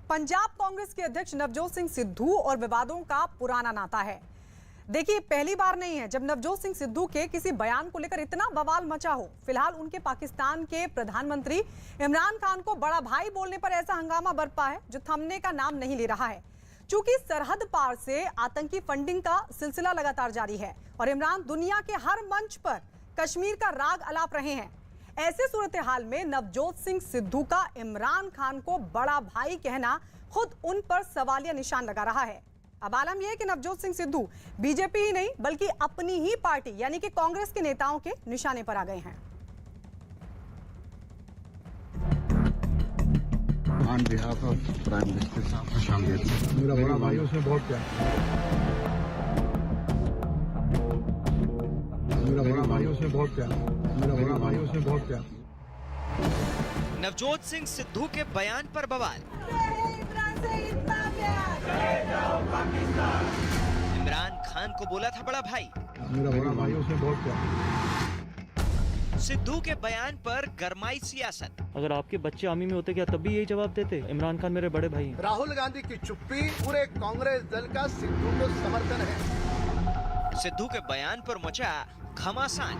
पंजाब कांग्रेस के अध्यक्ष नवजोत सिंह सिद्धू और विवादों का पुराना नाता है। देखिए, पहली बार नहीं है जब नवजोत सिंह सिद्धू के किसी बयान को लेकर इतना बवाल मचा हो। फिलहाल उनके पाकिस्तान के प्रधानमंत्री इमरान खान को बड़ा भाई बोलने पर ऐसा हंगामा बरपा है जो थमने का नाम नहीं ले रहा है। चूंकि सरहद पार से आतंकी फंडिंग का सिलसिला लगातार जारी है और इमरान दुनिया के हर मंच पर कश्मीर का राग अलाप रहे हैं। ऐसे सूरत हाल में नवजोत सिंह सिद्धू का इमरान खान को बड़ा भाई कहना खुद उन पर सवालिया निशान लगा रहा है। अब आलम यह है कि नवजोत सिंह सिद्धू बीजेपी ही नहीं बल्कि अपनी ही पार्टी यानी कि कांग्रेस के नेताओं के निशाने पर आ गए हैं। On behalf of Prime Minister साहब, मेरा बड़ा भाई उसमें बहुत प्यार, मेरा बड़ा भाई उसमें बहुत प्यार, मेरा बड़ा भाई उसमें बहुत प्यार। नवजोत सिंह सिद्धू के बयान पर बवाल। इमरान खान को बोला था बड़ा भाई। मेरा बड़ा भाई उसमें बहुत प्यार। सिद्धू के बयान पर गरमाई सियासत। अगर आपके बच्चे आर्मी में होते क्या तब भी यही जवाब देते? इमरान खान मेरे बड़े भाई हैं। राहुल गांधी की चुप्पी पूरे कांग्रेस दल का सिद्धू को समर्थन है। सिद्धू के बयान पर मचा घमासान।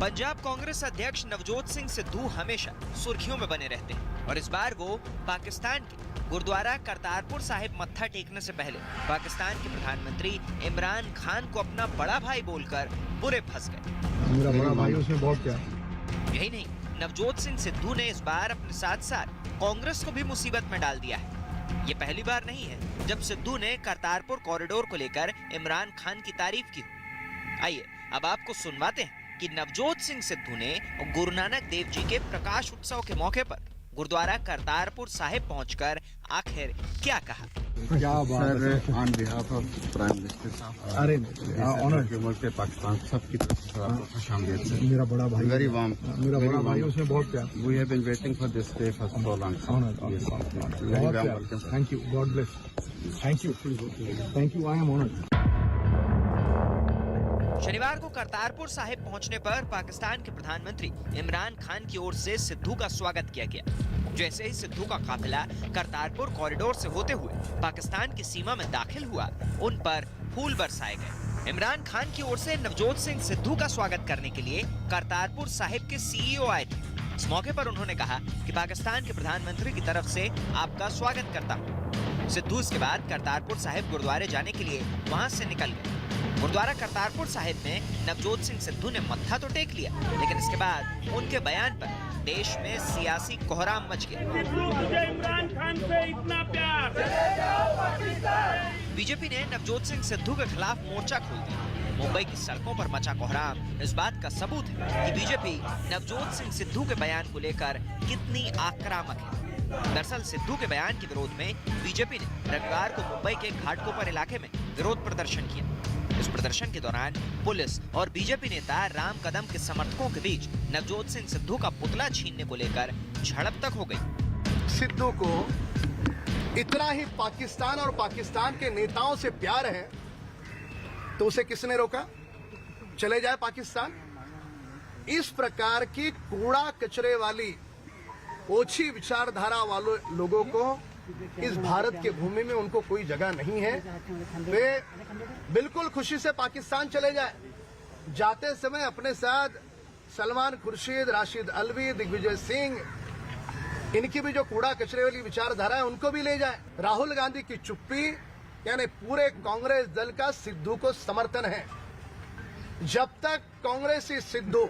पंजाब कांग्रेस अध्यक्ष नवजोत सिंह सिद्धू हमेशा सुर्खियों में बने रहते हैं और इस बार वो पाकिस्तान के गुरुद्वारा करतारपुर साहिब मत्था टेकने से पहले पाकिस्तान के प्रधानमंत्री इमरान खान को अपना बड़ा भाई बोलकर बुरे फंस गए। मेरा बड़ा भाई उसमें बहुत प्यार। यही नहीं, नवजोत सिंह सिद्धू ने इस बार अपने साथ साथ कांग्रेस को भी मुसीबत में डाल दिया है। ये पहली बार नहीं है जब सिद्धू ने करतारपुर कॉरिडोर को लेकर इमरान खान की तारीफ की। आइए अब आपको सुनवाते हैं कि नवजोत सिंह सिद्धू ने गुरु नानक देव जी के प्रकाश उत्सव के मौके पर गुरुद्वारा करतारपुर साहिब पहुंचकर आखिर क्या कहा। क्या बात है। On behalf of Prime Minister साहब, अरे ऑनर के मुल्क पाकिस्तान सबकी तरफ से आपको खुशामदीद सर। मेरा बड़ा भाई, वेरी वार्म, मेरा बड़ा भाई उसमें बहुत प्यार। We have been waiting for this day for so long. Very welcome. Thank you. God bless. Thank you. Thank you. I am honored. शनिवार को करतारपुर साहिब पहुंचने पर पाकिस्तान के प्रधानमंत्री इमरान खान की ओर से सिद्धू का स्वागत किया गया। जैसे ही सिद्धू का काफिला करतारपुर कॉरिडोर से होते हुए पाकिस्तान की सीमा में दाखिल हुआ, उन पर फूल बरसाए गए। इमरान खान की ओर से नवजोत सिंह सिद्धू का स्वागत करने के लिए करतारपुर साहिब के सीईओ आए थे। इस मौके पर उन्होंने कहा कि पाकिस्तान के प्रधानमंत्री की तरफ से आपका स्वागत करता हूँ। सिद्धू इसके बाद करतारपुर साहिब गुरुद्वारे जाने के लिए वहाँ से निकल गए। गुरुद्वारा करतारपुर साहिब में नवजोत सिंह सिद्धू ने मत्था तो टेक लिया, लेकिन इसके बाद उनके बयान पर देश में सियासी कोहराम मच गया। इमरान खान से इतना प्यार। बीजेपी ने नवजोत सिंह सिद्धू के खिलाफ मोर्चा खोल दिया। मुंबई की सड़कों पर मचा कोहराम इस बात का सबूत है कि बीजेपी नवजोत सिंह सिद्धू के बयान को लेकर कितनी आक्रामक है। दरअसल सिद्धू के बयान के विरोध में बीजेपी ने रविवार को मुंबई के घाटकोपर इलाके में विरोध प्रदर्शन किया। इस प्रदर्शन के दौरान पुलिस और बीजेपी नेता राम कदम के समर्थकों के बीच नवजोत सिंह सिद्धू का पुतला छीनने को लेकर झड़प तक हो गई। सिद्धू को इतना ही पाकिस्तान और पाकिस्तान के नेताओं से प्यार है तो उसे किसने रोका? चले जाए पाकिस्तान। इस प्रकार की कूड़ा कचरे वाली ओछी विचारधारा वाले लोगों को इस भारत के भूमि में उनको कोई जगह नहीं है। वे बिल्कुल खुशी से पाकिस्तान चले जाए। जाते समय अपने साथ सलमान खुर्शीद, राशिद अलवी, दिग्विजय सिंह, इनकी भी जो कूड़ा कचरे वाली विचारधारा है उनको भी ले जाए। राहुल गांधी की चुप्पी यानी पूरे कांग्रेस दल का सिद्धू को समर्थन है। जब तक कांग्रेसी सिद्धू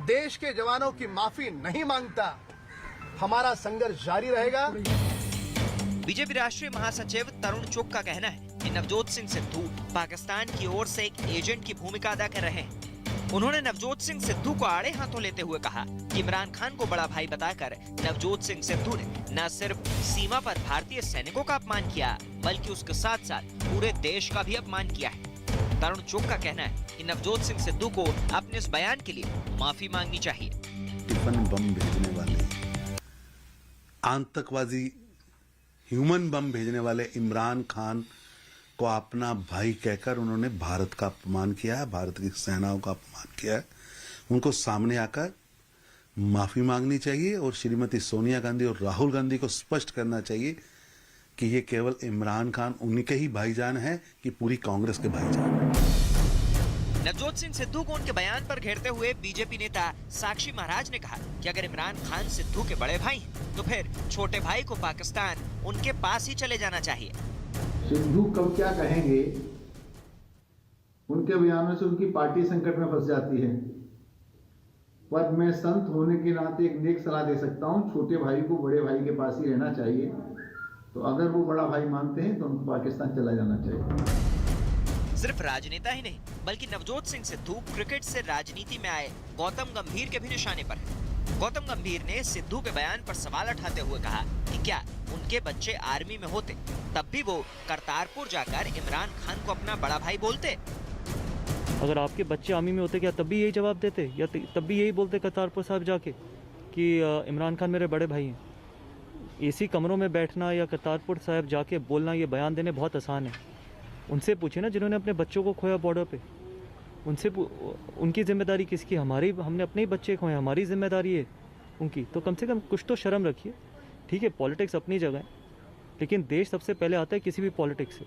देश के जवानों की माफी नहीं मांगता, हमारा संघर्ष जारी रहेगा। बीजेपी राष्ट्रीय महासचिव तरुण चुग का कहना है कि नवजोत सिंह सिद्धू पाकिस्तान की ओर से एक एजेंट की भूमिका अदा कर रहे हैं। उन्होंने नवजोत सिंह सिद्धू को आड़े हाथों लेते हुए कहा कि इमरान खान को बड़ा भाई बताकर नवजोत सिंह सिद्धू ने न सिर्फ सीमा पर भारतीय सैनिकों का अपमान किया बल्कि उसके साथ साथ पूरे देश का भी अपमान किया है। तरुण चुग का कहना है कि नवजोत सिंह सिद्धू को अपने इस बयान के लिए माफी मांगनी चाहिए। टिफिन बम भेजने वाले, आतंकवादी ह्यूमन बम भेजने वाले इमरान खान को अपना भाई कहकर उन्होंने भारत का अपमान किया है, भारत की सेनाओं का अपमान किया है। उनको सामने आकर माफी मांगनी चाहिए और श्रीमती सोनिया गांधी और राहुल गांधी को स्पष्ट करना चाहिए कि ये केवल इमरान खान उनके ही भाईजान हैं कि पूरी कांग्रेस के भाईजान। नवजोत सिंह सिद्धू को उनके बयान पर घेरते हुए बीजेपी नेता साक्षी महाराज ने कहा कि अगर इमरान खान सिद्धू के बड़े भाई हैं तो फिर छोटे भाई को पाकिस्तान उनके पास ही चले जाना चाहिए। सिद्धू कब क्या कहेंगे, उनके बयानों से उनकी पार्टी संकट में फंस जाती है। पर मैं संत होने के नाते एक नेक सलाह दे सकता हूं, छोटे भाई को बड़े भाई के पास ही रहना चाहिए। तो अगर वो बड़ा भाई मानते हैं तो उनको पाकिस्तान चला जाना चाहिए। सिर्फ राजनेता ही नहीं बल्कि नवजोत सिंह सिद्धू क्रिकेट से राजनीति में आए गौतम गंभीर के भी निशाने पर है। गौतम गंभीर ने सिद्धू के बयान पर सवाल उठाते हुए कहा कि क्या उनके बच्चे आर्मी में होते तब भी वो करतारपुर जाकर इमरान खान को अपना बड़ा भाई बोलते? अगर आपके बच्चे आर्मी में होते क्या तब भी यही जवाब देते, या तब भी यही बोलते करतारपुर साहब जाके कि इमरान खान मेरे बड़े भाई हैं? एसी कमरों में बैठना या करतारपुर साहब जाके बोलना, ये बयान देने बहुत आसान है। उनसे पूछे ना जिन्होंने अपने बच्चों को खोया बॉर्डर पे, उनसे उनकी जिम्मेदारी किसकी? हमारी, हमने अपने ही बच्चे खोए, हमारी जिम्मेदारी है उनकी। तो कम से कम कुछ तो शर्म रखिए। ठीक है, पॉलिटिक्स अपनी जगह है, लेकिन देश सबसे पहले आता है किसी भी पॉलिटिक्स से।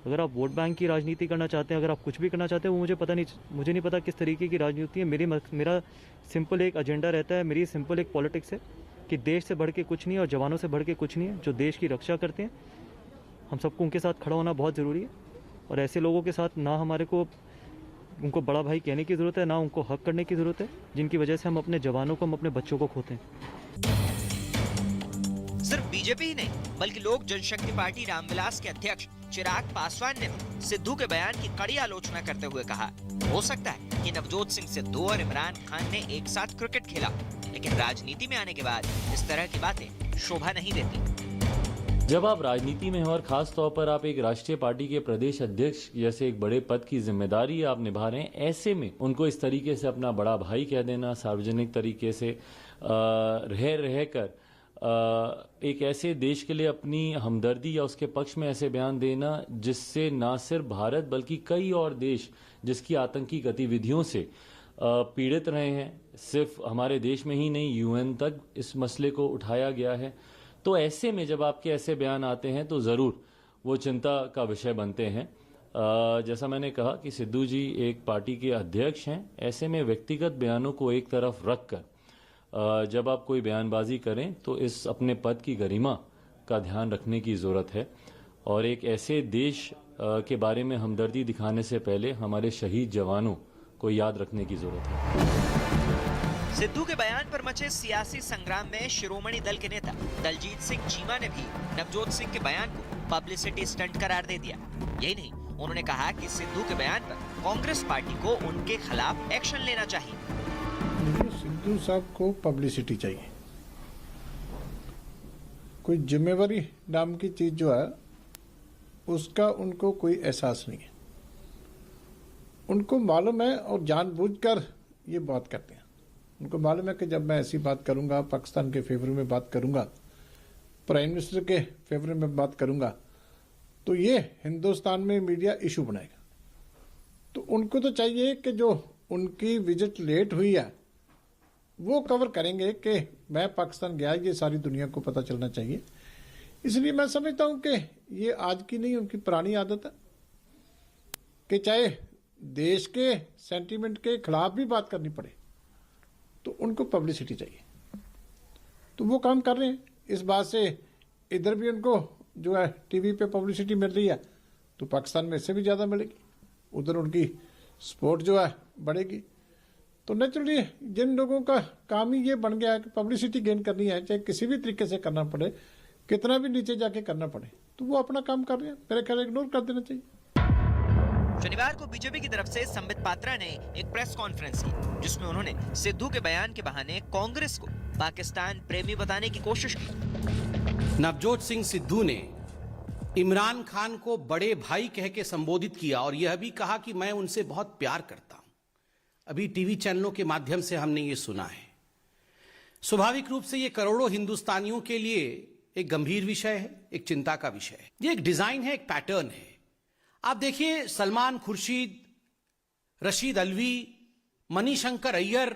अगर आप वोट बैंक की राजनीति करना चाहते हैं, अगर आप कुछ भी करना चाहते हैं, वो मुझे नहीं पता किस तरीके की राजनीति है। मेरा सिंपल एक एजेंडा रहता है, मेरी सिंपल एक पॉलिटिक्स है कि देश से बढ़ के कुछ नहीं है और जवानों से बढ़ के कुछ नहीं है। जो देश की रक्षा करते हैं, हम सबको उनके साथ खड़ा होना बहुत ज़रूरी है। और ऐसे लोगों के साथ ना हमारे को उनको बड़ा भाई कहने की ज़रूरत है, ना उनको हक करने की ज़रूरत है, जिनकी वजह से हम अपने जवानों को, हम अपने बच्चों को खोते हैं। सिर्फ बीजेपी ही नहीं बल्कि लोक जनशक्ति पार्टी रामविलास के अध्यक्ष चिराग पासवान ने भी सिद्धू के बयान की कड़ी आलोचना करते हुए कहा, हो सकता है कि नवजोत सिंह सिद्धू और इमरान खान ने एक साथ क्रिकेट खेला, लेकिन राजनीति में आने के बाद इस तरह की बातें शोभा नहीं देती। जब आप राजनीति में हैं और खास तौर पर आप एक राष्ट्रीय पार्टी के प्रदेश अध्यक्ष जैसे एक बड़े पद की जिम्मेदारी आप निभा रहे हैं, ऐसे में उनको इस तरीके से अपना बड़ा भाई कह देना, सार्वजनिक तरीके से रह कर एक ऐसे देश के लिए अपनी हमदर्दी या उसके पक्ष में ऐसे बयान देना जिससे ना सिर्फ भारत बल्कि कई और देश जिसकी आतंकी गतिविधियों से पीड़ित रहे हैं, सिर्फ हमारे देश में ही नहीं यूएन तक इस मसले को उठाया गया है। तो ऐसे में जब आपके ऐसे बयान आते हैं तो ज़रूर वो चिंता का विषय बनते हैं। जैसा मैंने कहा कि सिद्धू जी एक पार्टी के अध्यक्ष हैं, ऐसे में व्यक्तिगत बयानों को एक तरफ रख कर जब आप कोई बयानबाजी करें तो इस अपने पद की गरिमा का ध्यान रखने की ज़रूरत है और एक ऐसे देश के बारे में हमदर्दी दिखाने से पहले हमारे शहीद जवानों को याद रखने की ज़रूरत है। सिद्धू के बयान पर मचे सियासी संग्राम में शिरोमणि दल के नेता दलजीत सिंह चीमा ने भी नवजोत सिंह के बयान को पब्लिसिटी स्टंट करार दे दिया। यही नहीं, उन्होंने कहा कि सिद्धू के बयान पर कांग्रेस पार्टी को उनके खिलाफ एक्शन लेना चाहिए। सिद्धू साहब को पब्लिसिटी चाहिए, कोई जिम्मेवारी नाम की चीज जो है उसका उनको कोई एहसास नहीं है। उनको मालूम है और जानबूझकर ये बात करते हैं। उनको मालूम है कि जब मैं ऐसी बात करूंगा, पाकिस्तान के फेवर में बात करूंगा, प्राइम मिनिस्टर के फेवर में बात करूंगा, तो ये हिंदुस्तान में मीडिया इशू बनाएगा। तो उनको तो चाहिए कि जो उनकी विजिट लेट हुई है वो कवर करेंगे कि मैं पाकिस्तान गया, ये सारी दुनिया को पता चलना चाहिए। इसलिए मैं समझता हूं कि ये आज की नहीं, उनकी पुरानी आदत है कि चाहे देश के सेंटीमेंट के खिलाफ भी बात करनी पड़े तो उनको पब्लिसिटी चाहिए। तो वो काम कर रहे हैं। इस बात से इधर भी उनको जो है टीवी पे पब्लिसिटी मिल रही है तो पाकिस्तान में इससे भी ज़्यादा मिलेगी, उधर उनकी सपोर्ट जो है बढ़ेगी। तो नेचुरली जिन लोगों का काम ही ये बन गया है कि पब्लिसिटी गेन करनी है, चाहे किसी भी तरीके से करना पड़े, कितना भी नीचे जाके करना पड़े, तो वो अपना काम कर रहे हैं। मेरे ख्याल इग्नोर कर देना चाहिए। शनिवार को बीजेपी की तरफ से संबित पात्रा ने एक प्रेस कॉन्फ्रेंस की जिसमें उन्होंने सिद्धू के बयान के बहाने कांग्रेस को पाकिस्तान प्रेमी बताने की कोशिश की। नवजोत सिंह सिद्धू ने इमरान खान को बड़े भाई कह के संबोधित किया और यह भी कहा कि मैं उनसे बहुत प्यार करता हूं। अभी टीवी चैनलों के माध्यम से हमने ये सुना है। स्वाभाविक रूप से ये करोड़ों हिंदुस्तानियों के लिए एक गंभीर विषय है, एक चिंता का विषय है। ये एक डिजाइन है, एक पैटर्न है। आप देखिए, सलमान खुर्शीद, रशीद अलवी, मणिशंकर अय्यर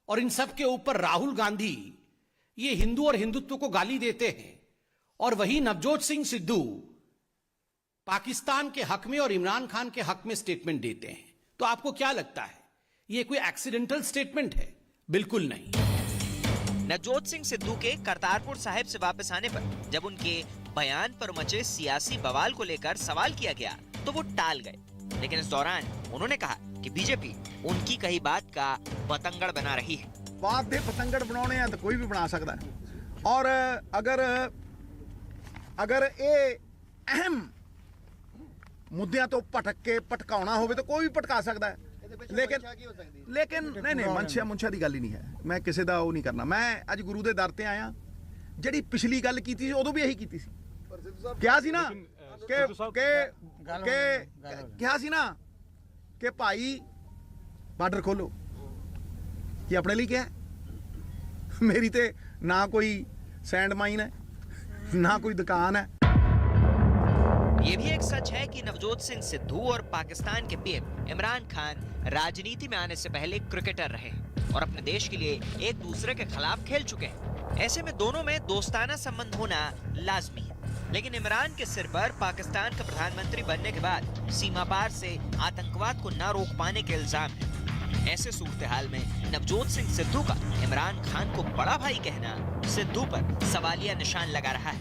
और इन सब के ऊपर राहुल गांधी ये हिंदू और हिंदुत्व को गाली देते हैं, और वही नवजोत सिंह सिद्धू पाकिस्तान के हक में और इमरान खान के हक में स्टेटमेंट देते हैं, तो आपको क्या लगता है ये कोई एक्सीडेंटल स्टेटमेंट है? बिल्कुल नहीं। नवजोत सिंह सिद्धू के करतारपुर साहिब से वापस आने पर जब उनके बयान पर मचे सियासी बवाल को लेकर सवाल किया गया तो वो टाल गए, लेकिन इस दौरान उन्होंने कहा कि बीजेपी उनकी कही बात का पतंगड़ बना रही है। बात दे पतंगड़ बनाने हैं तो कोई भी बना सकता है, और अगर ये अहम मुद्दे तो पटकाना हो तो कोई भी पटका सकता है, लेकिन नहीं मंशा की गल ही नहीं है। मैं किसी का वो नहीं करना। मैं अज गुरु के दर ते आया, जी पिछली गल की थी उदों भी यही की थी, क्या सी ना कि भाई बार्डर खोलो, कि अपने लिए क्या है? मेरी ते ना कोई सैंड माइन है ना कोई दुकान है। ये भी एक सच है कि नवजोत सिंह सिद्धू और पाकिस्तान के पीएम इमरान खान राजनीति में आने से पहले क्रिकेटर रहे और अपने देश के लिए एक दूसरे के खिलाफ खेल चुके हैं। ऐसे में दोनों में दोस्ताना संबंध होना लाजमी है, लेकिन इमरान के सिर पर पाकिस्तान का प्रधानमंत्री बनने के बाद सीमा पार से आतंकवाद को न रोक पाने के इल्जाम है। ऐसे सूरत-ए-हाल में नवजोत सिंह सिद्धू का इमरान खान को बड़ा भाई कहना सिद्धू पर सवालिया निशान लगा रहा है,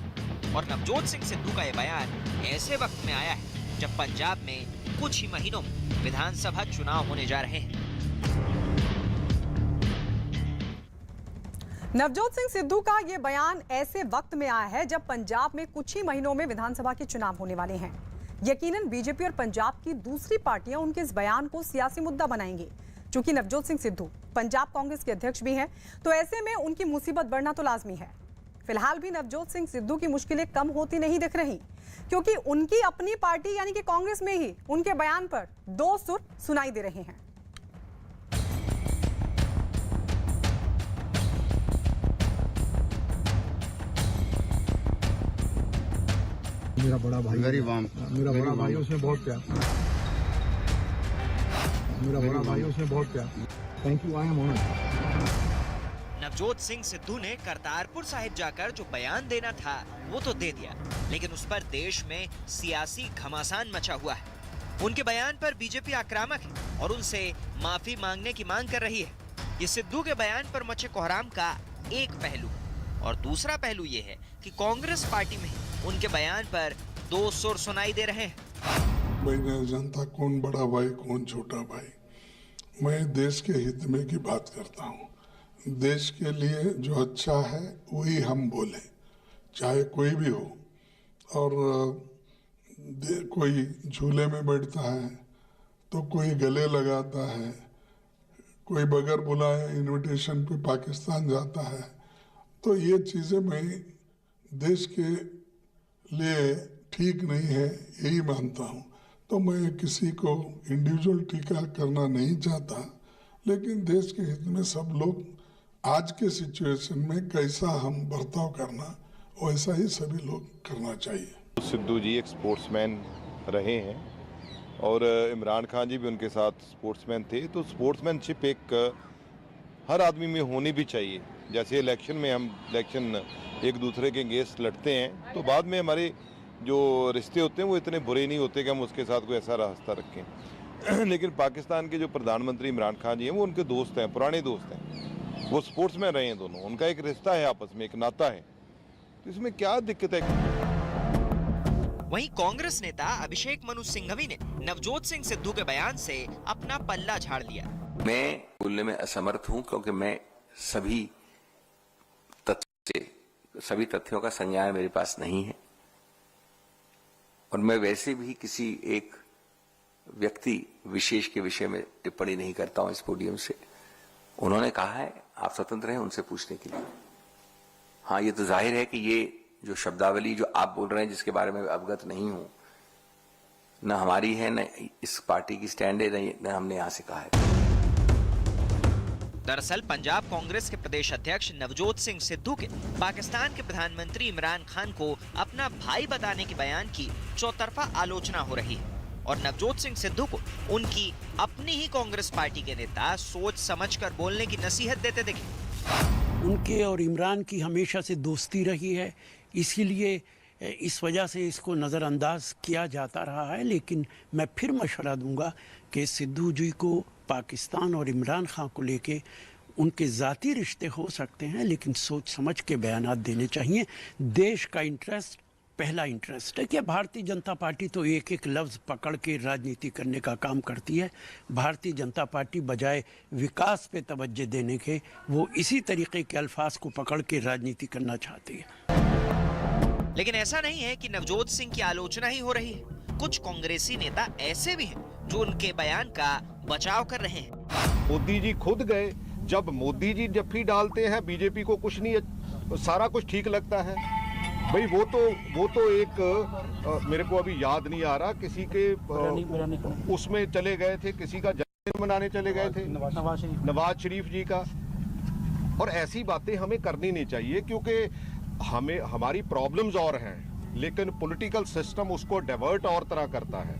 और नवजोत सिंह सिद्धू का ये बयान ऐसे वक्त में आया है जब पंजाब में कुछ ही महीनों में विधानसभा चुनाव होने जा रहे हैं। नवजोत सिंह सिद्धू का ये बयान ऐसे वक्त में आया है जब पंजाब में कुछ ही महीनों में विधानसभा के चुनाव होने वाले हैं। यकीनन बीजेपी और पंजाब की दूसरी पार्टियां उनके इस बयान को सियासी मुद्दा बनाएंगी। चूंकि नवजोत सिंह सिद्धू पंजाब कांग्रेस के अध्यक्ष भी हैं, तो ऐसे में उनकी मुसीबत बढ़ना तो लाजमी है। फिलहाल भी नवजोत सिंह सिद्धू की मुश्किलें कम होती नहीं दिख रही, क्योंकि उनकी अपनी पार्टी यानी कि कांग्रेस में ही उनके बयान पर दो सुर सुनाई दे रहे हैं। मेरा बड़ा भाई, वेरी वार्म, मेरा बड़ा भाई, उसमें बहुत प्यार, मेरा बड़ा भाई, उसमें बहुत प्यार। Thank you, I am honoured. Navjot Singh Sidhu ने करतारपुर साहिब जाकर जो बयान देना था वो तो दे दिया, लेकिन उस पर देश में सियासी घमासान मचा हुआ है। उनके बयान पर बीजेपी आक्रामक है और उनसे माफी मांगने की मांग कर रही है। ये सिद्धू के बयान पर मचे कोहराम का एक पहलू, और दूसरा पहलू ये है कि कांग्रेस पार्टी में उनके बयान पर दो सुर सुनाई दे रहे हैं। मैं नहीं जानता कौन बड़ा भाई कौन छोटा भाई, मैं देश के हित में की बात करता हूँ। देश के लिए जो अच्छा है वही हम बोले, चाहे कोई भी हो। और कोई झूले में बैठता है तो कोई गले लगाता है, कोई बगैर बुलाए इनविटेशन पे पाकिस्तान जाता है, तो ये चीज़ें मैं देश के लिए ठीक नहीं है यही मानता हूँ। तो मैं किसी को इंडिविजुअल टीका करना नहीं चाहता, लेकिन देश के हित में सब लोग आज के सिचुएशन में कैसा हम बर्ताव करना वैसा ही सभी लोग करना चाहिए। सिद्धू जी एक स्पोर्ट्समैन रहे हैं और इमरान खान जी भी उनके साथ स्पोर्ट्समैन थे, तो स्पोर्ट्समैनशिप एक हर आदमी में होनी भी चाहिए। जैसे इलेक्शन में हम एक दूसरे के अगेंस्ट लड़ते हैं तो बाद में हमारे जो रिश्ते होते हैं वो इतने बुरे नहीं होते कि हम उसके साथ कोई ऐसा रास्ता रखें। लेकिन पाकिस्तान के जो प्रधानमंत्री इमरान खान जी हैं वो उनके दोस्त हैं, पुराने दोस्त हैं, वो स्पोर्ट्समैन रहे हैं दोनों, उनका एक रिश्ता है आपस में, एक नाता है, तो इसमें क्या दिक्कत है। वहीं कांग्रेस नेता अभिषेक मनु सिंघवी ने नवजोत सिंह सिद्धू के बयान से अपना पल्ला झाड़ लिया। मैं बोलने में असमर्थ हूं क्योंकि मैं सभी तथ्यों का संज्ञान मेरे पास नहीं है, और मैं वैसे भी किसी एक व्यक्ति विशेष के विषय में टिप्पणी नहीं करता हूं इस पोडियम से। उन्होंने कहा है, आप स्वतंत्र हैं उनसे पूछने के लिए। हाँ, ये तो जाहिर है कि ये जो शब्दावली जो आप बोल रहे हैं जिसके बारे में अवगत नहीं हूं, न हमारी है, न इस पार्टी की स्टैंड है, न हमने यहां से कहा है। दरअसल पंजाब कांग्रेस के प्रदेश अध्यक्ष नवजोत सिंह सिद्धू के पाकिस्तान के प्रधानमंत्री इमरान खान को अपना भाई बताने के बयान की चौतरफा आलोचना हो रही है, और नवजोत सिंह सिद्धू को उनकी अपनी ही कांग्रेस पार्टी के नेता सोच समझकर बोलने की नसीहत देते दिखे। उनके और इमरान की हमेशा से दोस्ती रही है, इसीलिए इस वजह से इसको नज़रअंदाज किया जाता रहा है। लेकिन मैं फिर मशवरा दूंगा कि सिद्धू जी को पाकिस्तान और इमरान खान को लेके उनके ज़ाती रिश्ते हो सकते हैं, लेकिन सोच समझ के बयानात देने चाहिए। देश का इंटरेस्ट पहला इंटरेस्ट है। कि भारतीय जनता पार्टी तो एक एक लफ्ज़ पकड़ के राजनीति करने का काम करती है। भारतीय जनता पार्टी बजाय विकास पे तवज्जो देने के वो इसी तरीके के अल्फाज को पकड़ के राजनीति करना चाहती है। लेकिन ऐसा नहीं है कि नवजोत सिंह की आलोचना ही हो रही है। कुछ कांग्रेसी नेता ऐसे भी हैं जो उनके बयान का बचाव कर रहे हैं। मोदी जी खुद गए, जब मोदी जी जफ्फी डालते हैं बीजेपी को कुछ नहीं, सारा कुछ ठीक लगता है। भाई वो तो एक मेरे को अभी याद नहीं आ रहा, किसी के उसमें चले गए थे, किसी का जन्मदिन मनाने चले गए थे, नवाज शरीफ जी का। और ऐसी बातें हमें करनी नहीं चाहिए, क्योंकि हमें हमारी प्रॉब्लम्स और हैं, लेकिन पॉलिटिकल सिस्टम उसको डाइवर्ट और तरह करता है।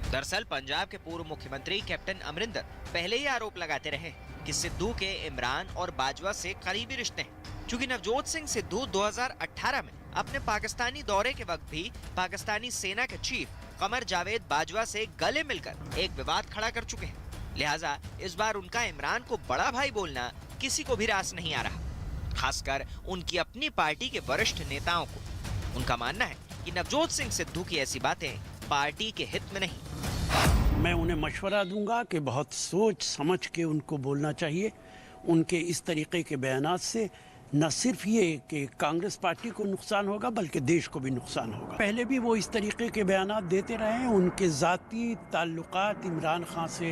दरअसल पंजाब के पूर्व मुख्यमंत्री कैप्टन अमरिंदर पहले ही आरोप लगाते रहे कि सिद्धू के इमरान और बाजवा से करीबी रिश्ते हैं। चूंकि नवजोत सिंह सिद्धू 2018 में अपने पाकिस्तानी दौरे के वक्त भी पाकिस्तानी सेना के चीफ कमर जावेद बाजवा से गले मिलकर एक विवाद खड़ा कर चुके हैं, लिहाजा इस बार उनका इमरान को बड़ा भाई बोलना किसी को भी रास नहीं आ रहा, खासकर उनकी अपनी पार्टी के वरिष्ठ नेताओं को। उनका मानना है कि नवजोत सिंह सिद्धू की ऐसी बातें पार्टी के हित में नहीं। मैं उन्हें मशवरा दूंगा कि बहुत सोच समझ के उनको बोलना चाहिए। उनके इस तरीके के बयानात से न सिर्फ ये कि कांग्रेस पार्टी को नुकसान होगा, बल्कि देश को भी नुकसान होगा। पहले भी वो इस तरीके के बयानात देते रहे हैं। उनके ज़ाती ताल्लुकात इमरान खान से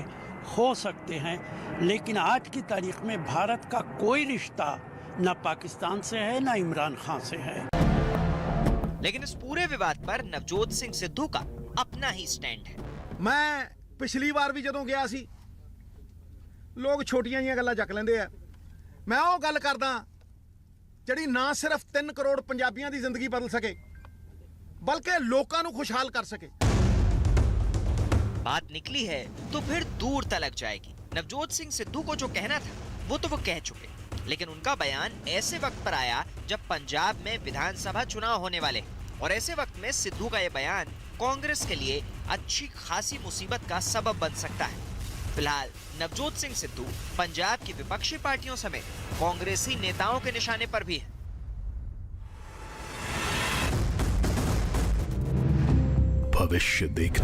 हो सकते हैं, लेकिन आज की तारीख में भारत का कोई रिश्ता न पाकिस्तान से है न इमरान खान से है। लेकिन इस पूरे विवाद पर नवजोत सिंह सिद्धू का अपना ही स्टैंड है। मैं पिछली बार भी जदों गया सी, लोग छोटियां जिहियां गल्लां ਚੱਕ ਲੈਂਦੇ ਆ। मैं ਉਹ ਗੱਲ ਕਰਦਾ ਜਿਹੜੀ ਨਾ ਸਿਰਫ 3 ਕਰੋੜ ਪੰਜਾਬੀਆਂ ਦੀ ਜ਼ਿੰਦਗੀ ਬਦਲ ਸਕੇ, ਬਲਕਿ ਲੋਕਾਂ ਨੂੰ ਖੁਸ਼ਹਾਲ ਕਰ सके। बात निकली है तो फिर दूर तलक जाएगी। नवजोत सिंह सिद्धू को जो कहना था वो तो वो कह चुके, लेकिन उनका बयान ऐसे वक्त पर आया जब पंजाब में विधानसभा चुनाव होने वाले, और ऐसे वक्त में सिद्धू का ये बयान कांग्रेस के लिए अच्छी खासी मुसीबत का सबब बन सकता है। फिलहाल नवजोत सिंह सिद्धू पंजाब की विपक्षी पार्टियों समेत कांग्रेसी नेताओं के निशाने पर भी है। भविष्य देखना।